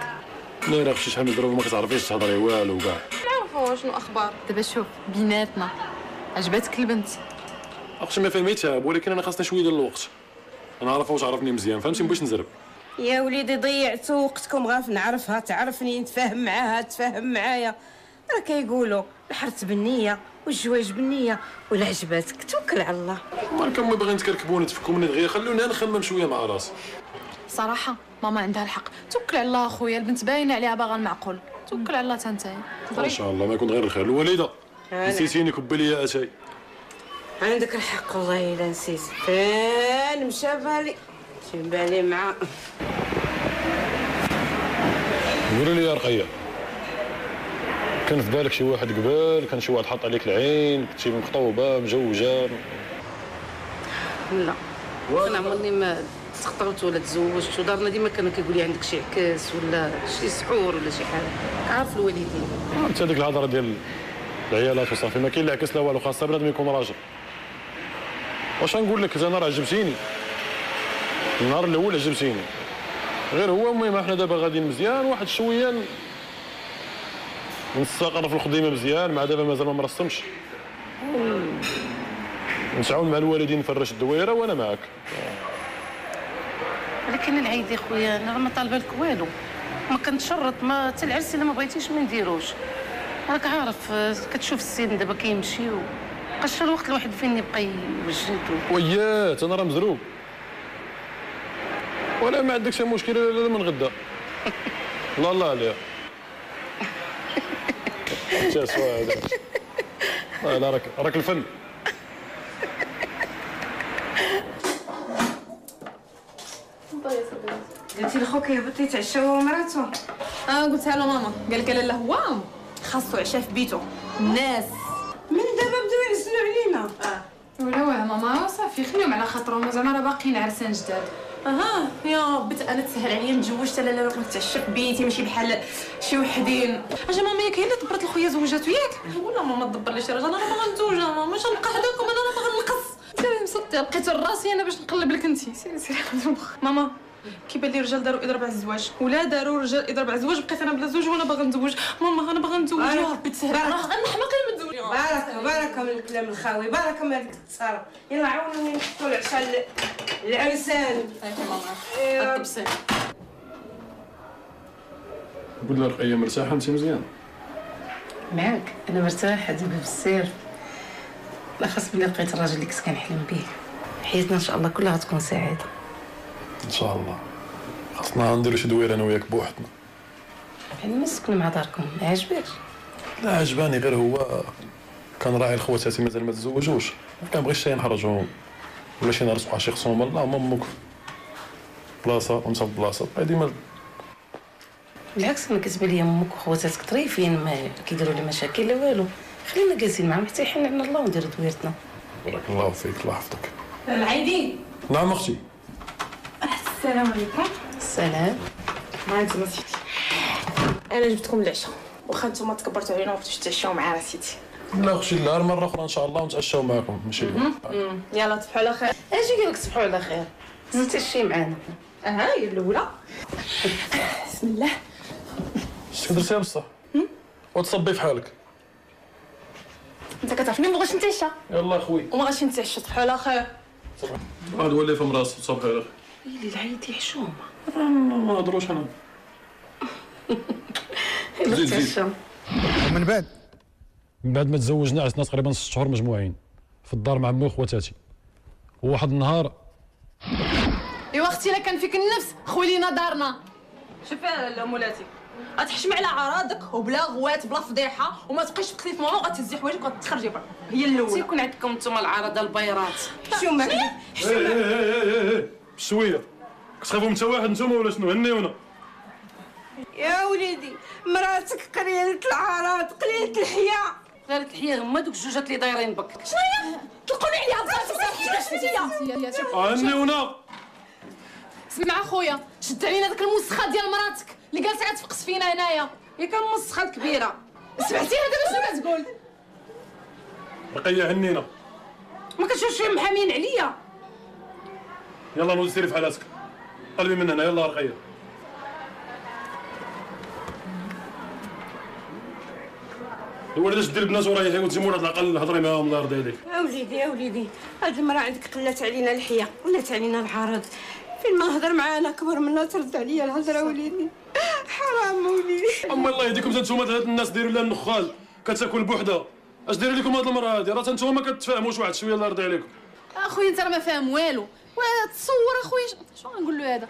لا راه شي شحال من ضربه ما كتعرفيش تهضري والو كاع. نعرفوا شنو الاخبار. دابا شوف بيناتنا عجباتك البنت؟ اختي ما فهميتها، ولكن انا خاصني شويه ديال الوقت. انا عارفه واش عرفني مزيان، فهمتي؟ مبغيتش نزرب. يا وليدي ضيعتوا وقتكم غير في نعرفها تعرفني نتفاهم معاها تفاهم معايا. راه كيقولوا الحرت بالنيه والزواج بالنيه، ولا عجباتك توكل على الله. مالكم ما باغيين تكركبوني تفكوا مني دغيا، خلوني انا نخمم شويه مع راسي. صراحه ماما عندها الحق، توكل على الله اخويا، البنت باينه عليها باغا المعقول، توكل على الله حتى نتايا. ان شاء الله ما يكون غير الخير. الوالده نسيتيني كبي لي اتاي. عندك الحق والله الا نسيت. فين مشى بالي مع قولي لي يا رقيه، كان في بالك شي واحد قبل؟ كان شي واحد حط عليك العين؟ كنتي مخطوبه مجوجه؟ لا انا عمرني ما تخطبت ولا تزوجت، ودارنا ديما كانوا كيقول لي عندك شي عكاس ولا شي سحور ولا شي حاجه. عارف الوالدين انت هذيك الهضره ديال العيالات وصافي، ما كاين لا عكس لا والو، خاص بنادم يكون راجل. واش غنقول لك؟ انا راه عجبتيني النهار الاول، عجبتيني غير هو. المهم احنا دابا غاديين مزيان، واحد شويه نستقر في الخديمه مزيان، مع دابا مازال ما مرسمش. نتعاون مع الوالدين نفرش الدويره وانا معاك. ولكن العيدي خويا انا ما طالبه لك والو، ما كنتشرط، ما حتى العرس الا ما بغيتيش ما نديروش. راك عارف كتشوف السن دابا كيمشي وبقاش الوقت الواحد فين يبقى يوجد. ويات انا راه مزروب، ولا ما عندكش مشكل لا من غدا. الله عليها. انت سوا هذا لا راك الفن. قلتي لخوك يهبط يتعشى هو ومراته؟ قلتها له ماما، قال لك لا هو خاصو عشاء في بيته الناس. من دابا بداو يعزلوا علينا. ولا واه ماما صافي خليهم على خاطرهم، زعما راه باقيين عرسان جداد. يا بنت انا تسهل عليا نتزوج حتى لا نتعشى في بيتي ماشي بحال شي وحدين. اجا ماما ياك هي اللي دبرت لخويا زوجاتو ياك؟ ولا ماما دبر لي شي راجل، انا باغا نتزوج ماما، ماشي نبقى حداكم، انا باغا نلقص. سيري مسطي لقيت راسي انا باش نقلب لك انت. سيري ماما كيبان لي رجال داروا اضراب على الزواج ولا داروا رجال اضراب على الزواج، بقيت انا بلا زوج وانا باغا نتزوج. ماما انا باغا نتزوج يا ربي تسهل، انا حماقه ما نتزوج. بارك من الكلام الخاوي، بارك من هذيك التصارى. يلا عاونوني نحطوا العشاء العرسان. ماما طبسي. قول لها رقيه مرتاحه انت مزيان؟ معاك انا مرتاحه دابا بزاف، لا خاص بلي لقيت الراجل اللي كنت كنحلم به. حياتنا ان شاء الله كلها غتكون سعاده ان شاء الله. خاصنا نديرو شي دويره انا وياك بوحدنا. يعني ما سكنوا مع داركم ما عجبكش؟ لا عجباني، غير هو كان راعي لخواتاتي مازال ما تزوجوش، ما كنبغيش حتى نحرجهم ولا شي نهار تبقى شي خصومه. اللهم امك بلاصه وانت بلاصه، بقى ديما. بالعكس انا كتبان لي امك وخواتاتك ظريفين، ما كيديروا لي مشاكل لا والو. خلينا جالسين معاهم حتى يحن علينا الله ونديروا دويرتنا. بارك الله فيك، الله يحفظك. العيدي. نعم اختي. السلام عليكم. السلام. ما انت سيدي، انا جبتكم العشاء واخا نتوما تكبرتوا علينا وبغيتوش تعشاو معانا سيدي. لا اختي، لا مره اخرى ان شاء الله ونتعشاو معكم ماشي اليوم. يلا تصبحوا على خير. اجي قال لك تصبحوا على خير، تتعشي معانا. هي الاولى. بسم الله. اش درتيها بصح؟ وتصبي في حالك. انت كتعرفني ما بغيتش نتعشى. يلا اخوي وما غاديش نتعشى. تصبحوا على خير. واحد ولي فم راسو تصبحي على خير. ويلي العيدي حشومه. ما نهضروش حنا. ومن بعد ما تزوجنا عشنا تقريبا 6 شهور مجموعين في الدار مع امي وخواتاتي. وواحد النهار ايوا اختي لا كان فيك النفس خوي لينا دارنا. شوفي مولاتي، غتحشمي على عراضك وبلا غوات بلا فضيحه وما تبقيش تقتلي في ماما وغتهزي حوايجك وغتخرجي برا. هي الاولى. تيكون عندكم نتوما العراضه البيرات. حشومه حشومه بشويه. كتخافوا من حتى واحد نتوما ولا شنو؟ هنيونا. يا وليدي مراتك قليلة العراض قليلة الحياة. قليلة الحياة هما دوك الجوجات اللي دايرين بك. شناهي؟ تلقوني عليها بزاف. هنيونا. اسمع اخويا، شد علينا داك المسخه ديال مراتك اللي جالسه كتفقس فينا هنايا. هي كان مسخه كبيره. سمعتيها دابا شنو كتقول؟ بقيه هنينا. ما كتشوفش فيهم محامين عليا. يلا نوضي سيري في حالاتك. قلبي من هنا يلا رقيه. الولد دير البنات وريحي وتجي مورا العقل هضري معاهم الله يرضي عليك. يا وليدي يا وليدي، هاد المرأة عندك قلات علينا الحياة قلات علينا العرض. فين ما هضر معانا كبر منا ترد عليا الهضرة وليدي. حرام وليدي. اما الله يهديكم نتوما هاد الناس دايرين لها النخال كتاكل بوحدها. اش دايره لكم هاد المرأة هادي؟ راه نتوما ما كتفاهموش واحد شويه الله يرضي عليكم. اخويا انت راه ما فاهم والو. تصور اخويا شنو غنقول له هذا؟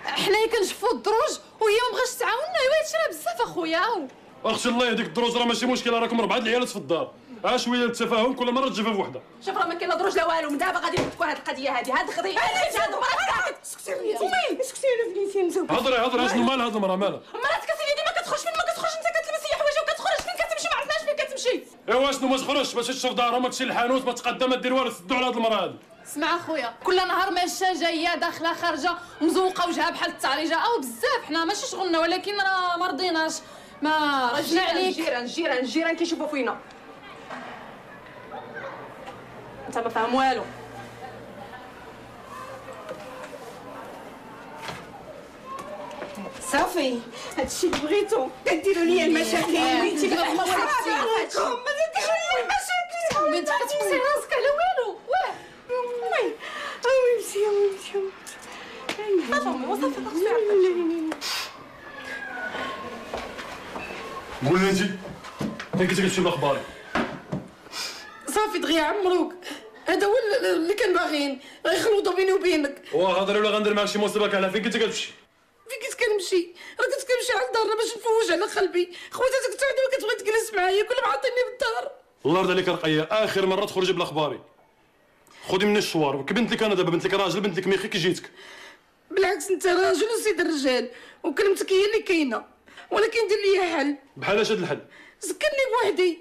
حنايا كنشفوا الدروج وهي ما بغاش تعاوننا. ايوا هادشي راه بزاف اخويا. اختي الله يهديك الدروج راه ماشي مشكل، راكم 4 العيالات في الدار. شويه التفاهم كل مره تجي في وحده. شوف راه ما كاين لا دروج لا والو. من دابا غادي نفكوا هاد القضيه هادي. هاد القضيه هاد المراه اسكتي وليدي اسكتي انا بنيتي نزوج. هضري شنو مال هاد المراه مالها؟ مراتك اسيدي ما كتخرج. فين ما كتخرج انت كتلبس هي حوايجها وكتخرج. فين كتمشي ما عرفناش فين كتمشي. ايوا شنو ما تخرجش باش تشوف دارها ما تمشي للحانوت ما تقدم ما دير والو. سدوا على هاد المراه هادي. اسمع اخويا، كل نهار ماشيه جايه داخله خارجه مزوقه وجهها بحال التعريجه او بزاف. حنا ماشي شغلنا ولكن راه ما رضيناش. ما رجعنا عليك. الجيران كيشوفوا فينا. انت ما فاهم والو. صافي هادشي اللي بغيتو كديروا لي المشاكل. انتي حرام عليكم ما تديروا لي المشاكل. بنت كتبسي راسك على والو. واه ويمشي قول لي انت فين كنتي كتمشي بالاخبار؟ صافي دغيا مبروك. هذا هو اللي كان باغيين غيخلطوا بيني وبينك. هضري ولا غندير معاك شي مصيبه كاع. فين كنتي كتمشي؟ فين كنت كنمشي؟ راه كنت كنمشي على دارنا باش نفوج على قلبي. خواتاتك حتى وحده ما كتبغي تجلس معايا كلهم عاطيني بالدار. الله يرضي عليك رقيه، اخر مره تخرجي بالاخباري. خذي مني الشوار. كبنت لك انا دابا بنت لك راجل بنت لك ميخي كي جيتك. بالعكس انت راجل وسيد الرجال وكلمتك هي اللي كاينه، ولكن دير لي حل. بحال اش هاد الحل؟ سكنني بوحدي.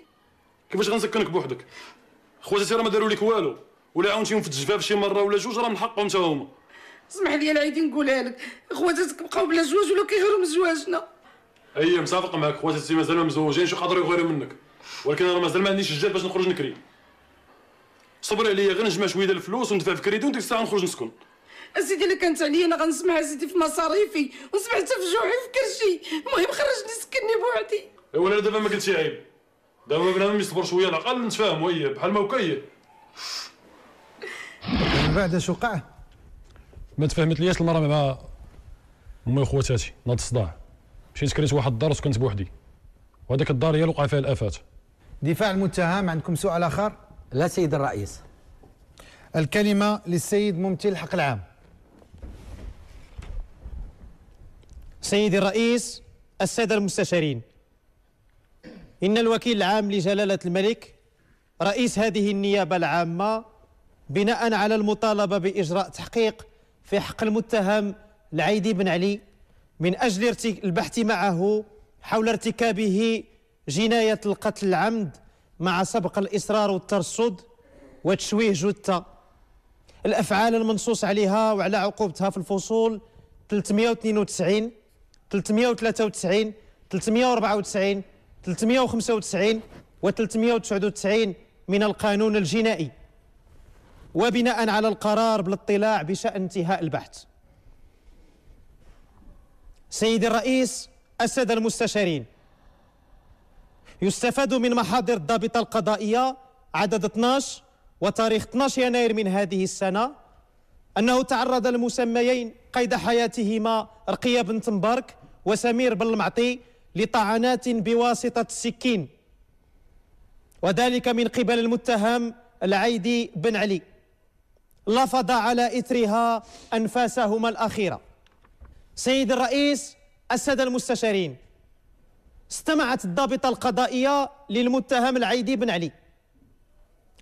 كيفاش غنسكنك بوحدك؟ خواتاتي راه ما داروا لك والو، ولا عاونتيهم في الجفاف شي مره ولا جوج راه من حقهم حتى هما. اسمح لي العيدي نقولها لك، خواتاتك بقاو بلا زواج ولا كيغيروا من زواجنا. اي متفق معاك، خواتاتي مازال ما مزوجينش وقادروا يغيروا منك، ولكن انا مازال ما عنديش الجهد باش نخرج نكري. صبري عليا غير نجمع شويه ديال الفلوس وندفع في كريدي وديك الساعه نخرج نسكن. اسيدي الا كانت عليا انا غنسمع اسيدي في مصاريفي ونسمع حتى في جوعي في كرشي. المهم خرجني سكنني بوحدي. ايوا لا دابا ما قلتي عيب. دابا بنادم يصبر شويه على الاقل نتفاهموا. هي بحال ما وكايه. من بعد اش وقع؟ ما تفاهمت لياش المراه مع امي وخواتاتي ناض الصداع. مشيت كريت واحد الدار وسكنت بوحدي. وهذيك الدار هي اللي وقع فيها الافات. دفاع المتهم، عندكم سؤال اخر؟ لا سيد الرئيس. الكلمه للسيد ممثل الحق العام. سيدي الرئيس، السادة المستشارين، إن الوكيل العام لجلالة الملك رئيس هذه النيابة العامة بناء على المطالبة بإجراء تحقيق في حق المتهم العيدي بن علي من أجل البحث معه حول ارتكابه جناية القتل العمد مع سبق الإصرار والترصد وتشويه جثة، الأفعال المنصوص عليها وعلى عقوبتها في الفصول 392 393 394 395 و 399 من القانون الجنائي، وبناء على القرار بالاطلاع بشأن انتهاء البحث. سيدي الرئيس، السادة المستشارين، يستفاد من محاضر الضابطة القضائية عدد 12 وتاريخ 12 يناير من هذه السنة أنه تعرض المسميين قيد حياتهما رقية بنت مبارك وسمير بن المعطي لطعنات بواسطة السكين، وذلك من قبل المتهم العيدي بن علي، لفظ على إثرها أنفاسهما الأخيرة. سيد الرئيس، السادة المستشارين، استمعت الضابطة القضائية للمتهم العيدي بن علي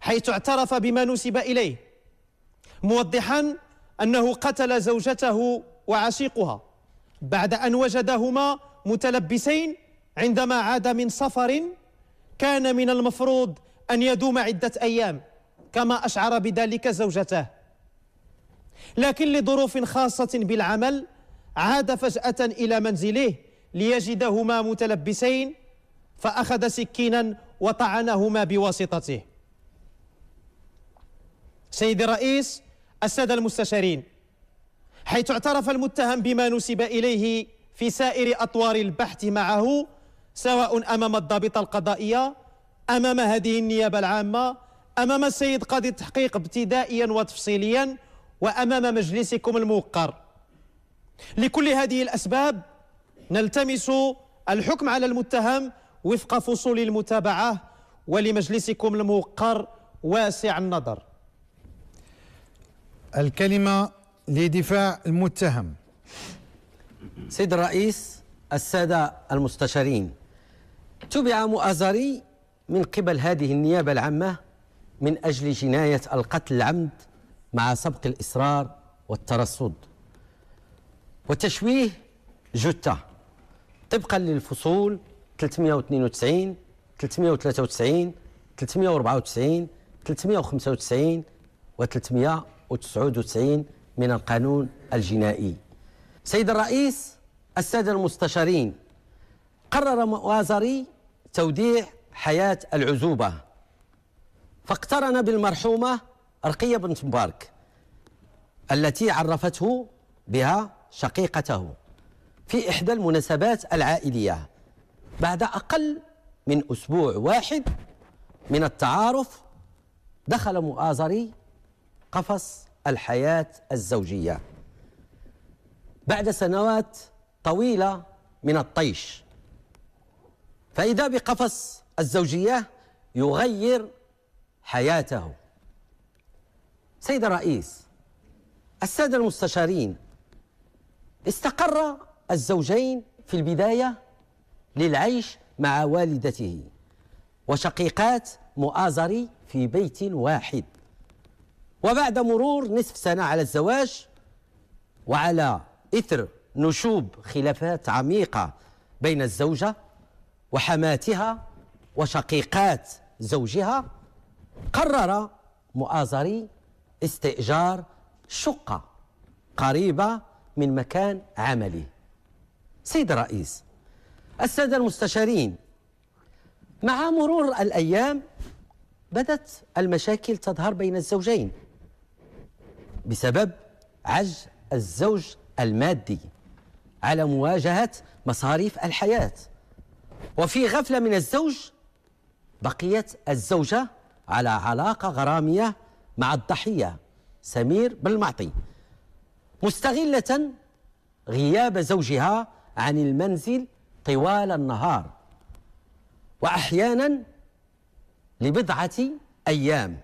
حيث اعترف بما نسب إليه، موضحا أنه قتل زوجته وعشيقها بعد أن وجدهما متلبسين عندما عاد من سفر كان من المفروض أن يدوم عدة أيام كما أشعر بذلك زوجته، لكن لظروف خاصة بالعمل عاد فجأة إلى منزله ليجدهما متلبسين، فأخذ سكينا وطعنهما بواسطته. سيدي الرئيس، السادة المستشارين، حيث اعترف المتهم بما نسب إليه في سائر أطوار البحث معه سواء أمام الضابطة القضائية، أمام هذه النيابة العامة، أمام السيد قاضي التحقيق ابتدائيا وتفصيليا، وأمام مجلسكم الموقر. لكل هذه الأسباب نلتمس الحكم على المتهم وفق فصول المتابعة، ولمجلسكم الموقر واسع النظر. الكلمة لدفاع المتهم. سيد الرئيس، السادة المستشارين، تبع مؤازري من قبل هذه النيابة العامة من أجل جناية القتل العمد مع سبق الإصرار والترصد وتشويه جثة طبقا للفصول 392 393 394 395 و 399 من القانون الجنائي. سيد الرئيس، السادة المستشارين، قرر مؤازري توديع حياة العزوبة، فاقترن بالمرحومة رقية بنت مبارك التي عرفته بها شقيقته في إحدى المناسبات العائلية بعد أقل من أسبوع واحد من التعارف. دخل مؤازري قفص الحياة الزوجية بعد سنوات طويلة من الطيش، فإذا بقفص الزوجية يغير حياته. سيد الرئيس، السادة المستشارين، استقر الزوجين في البداية للعيش مع والدته وشقيقات مؤازري في بيت واحد، وبعد مرور نصف سنة على الزواج وعلى إثر نشوب خلافات عميقة بين الزوجة وحماتها وشقيقات زوجها، قرر مؤازري استئجار شقة قريبة من مكان عمله. سيد الرئيس، السادة المستشارين، مع مرور الأيام بدت المشاكل تظهر بين الزوجين بسبب عجز الزوج المادي على مواجهة مصاريف الحياة، وفي غفلة من الزوج بقيت الزوجة على علاقة غرامية مع الضحية سمير بن المعطي، مستغلة غياب زوجها عن المنزل طوال النهار وأحيانا لبضعة أيام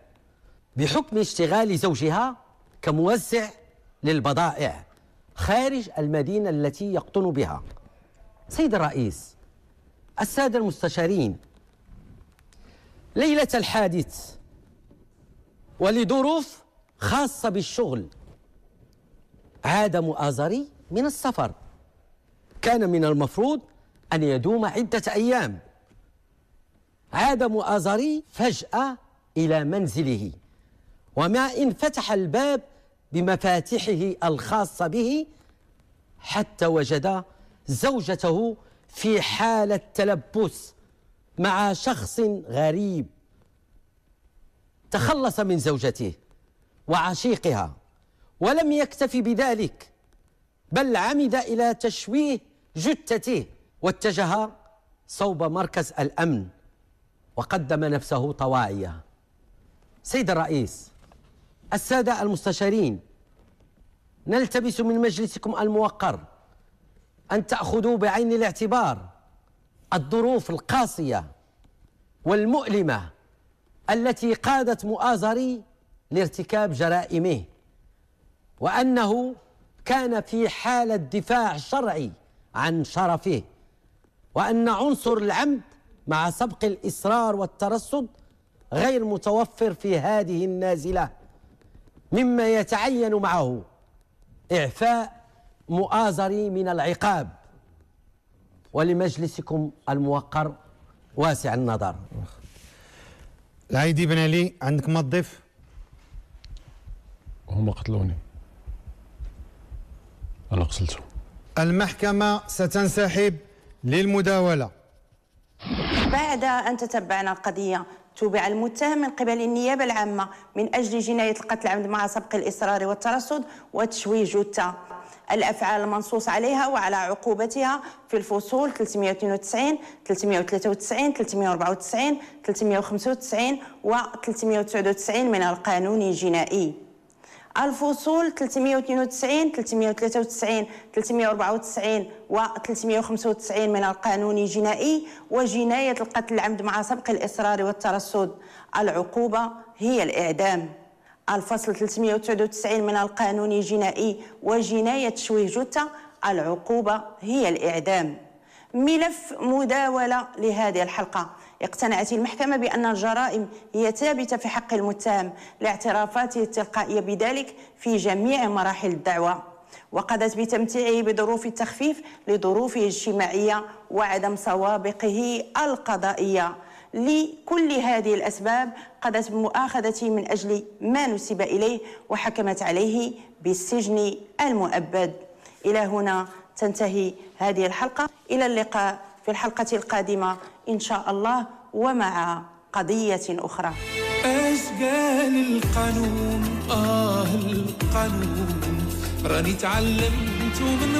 بحكم اشتغال زوجها كموزع للبضائع خارج المدينة التي يقطن بها. سيد الرئيس، السادة المستشارين، ليلة الحادث ولظروف خاصة بالشغل عاد مؤازري من السفر، كان من المفروض أن يدوم عدة أيام. عاد مؤازري فجأة إلى منزله، وما إن فتح الباب بمفاتيحه الخاصة به حتى وجد زوجته في حالة تلبس مع شخص غريب. تخلص من زوجته وعشيقها، ولم يكتفي بذلك بل عمد إلى تشويه جثته واتجه صوب مركز الأمن وقدم نفسه طواعية. سيد الرئيس، السادة المستشارين، نلتمس من مجلسكم الموقر أن تأخذوا بعين الاعتبار الظروف القاسية والمؤلمة التي قادت مؤازري لارتكاب جرائمه، وأنه كان في حالة دفاع شرعي عن شرفه، وأن عنصر العمد مع سبق الإصرار والترصد غير متوفر في هذه النازلة، مما يتعين معه إعفاء مؤازري من العقاب. ولمجلسكم الموقر واسع النظر. العايدي بن علي، عندك ما تضيف؟ هم قتلوني، أنا قتلته. المحكمة ستنسحب للمداولة. بعد أن تتبعنا القضية، توبع المتهم من قبل النيابة العامة من أجل جناية القتل العمد مع سبق الإصرار والترصد وتشويه جثة. الأفعال المنصوص عليها وعلى عقوبتها في الفصول 392 393 394 395 و 399 من القانون الجنائي. الفصول 392 393 394 و 395 من القانون الجنائي وجناية القتل العمد مع سبق الإصرار والترصد العقوبة هي الإعدام. الفصل 399 من القانون الجنائي وجناية تشويه جثة العقوبة هي الإعدام. ملف مداولة لهذه الحلقة. اقتنعت المحكمة بأن الجرائم هي ثابتة في حق المتهم لاعترافاته التلقائية بذلك في جميع مراحل الدعوى، وقضت بتمتيعه بظروف التخفيف لظروفه الاجتماعية وعدم سوابقه القضائية. لكل هذه الأسباب قضت بمؤاخذته من أجل ما نسب إليه وحكمت عليه بالسجن المؤبد. إلى هنا تنتهي هذه الحلقة، إلى اللقاء في الحلقة القادمة إن شاء الله ومع قضية أخرى. أشقال القانون القانون راني تعلمت من